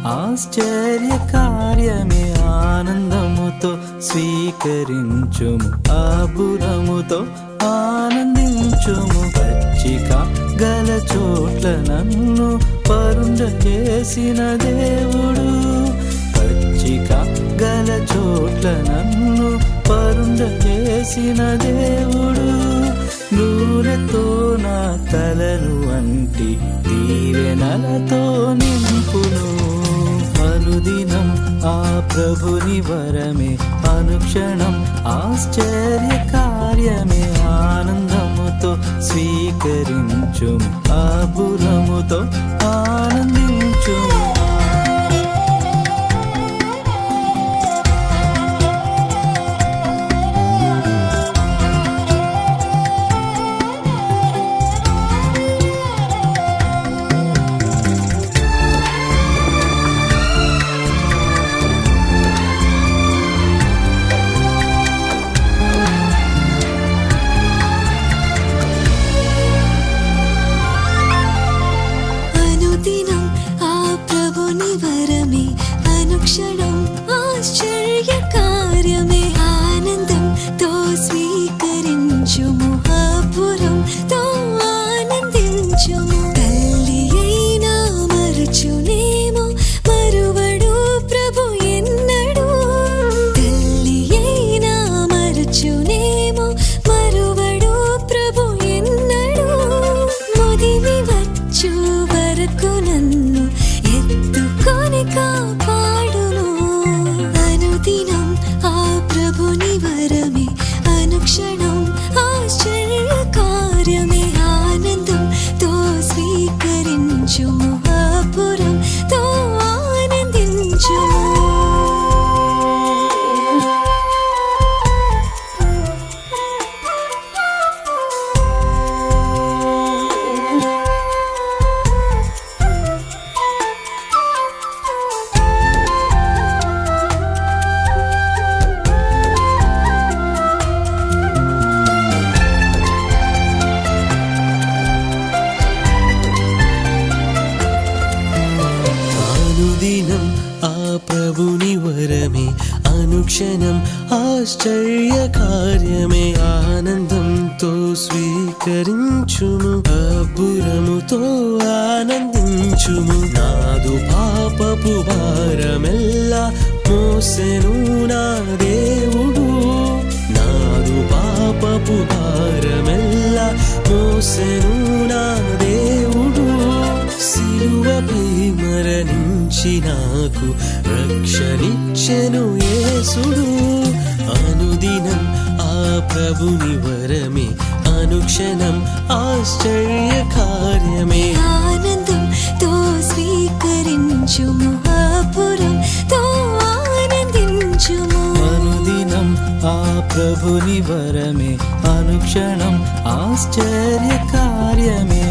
ఆశ్చర్య కార్యమే ఆనందముతో స్వీకరించుము, అబ్బురముతో ఆనందించుము. పచ్చిక గల చోట్ల నన్ను పరుండ చేసిన దేవుడు, పచ్చిక గల చోట్ల నన్ను పరుండ చేసిన దేవుడు. నూనెతో నా తలను వంటి దీవెనలతో నింపును. అనుదినం ఆ ప్రభుని వరమే, అనుక్షణం ఆశ్చర్య కార్యమే ఆనందముతో స్వీకరించుము, అబ్బురముతో ఆనందించుము. అనుక్షణం ఆశ్చర్య కార్యమే ఆనందంతో స్వీకరించుము, అబ్బురంతో ఆనందించుము. తల్లి అయినా మరచునేమో, మరువడు ప్రభు ఎన్నడు. తల్లి అయినా మరచునేమో, మరువడు ప్రభు ఎన్నడు. ముదిమి వచ్చు వరకు నన్ను ఎత్తుకొని కాపాడును. అనుదినం ఆ ప్రభుని వరమే, అనుక్షణం ఆశ్చర్య కార్యమే ఆనందంతో స్వీకరించుము, అబ్బురంతో ఆనందించుము. అనుదినం ఆ ప్రభుని వరమే, అనుక్షణం ఆశ్చర్య కార్యమే ఆనందంతో స్వీకరించుము, అబ్బురముతో ఆనందించుము. నాదు పాపపు భారమెల్లా మోసెను నా దేవుడు, నాదు పాపపు భారమెల్లా మోసెను నా దేవుడు. సిలువపై మరణించి నాకు రక్షణిచ్చెను యేసుడు. అనుదినం ఆ ప్రభుని వరమే, అనుక్షణం ఆశ్చర్య కార్యమే ఆనందంతో స్వీకరించుము, అబ్బురంతో ఆనందించుము. అనుదినం ఆ ప్రభుని వరమే, అనుక్షణం ఆశ్చర్య కార్యమే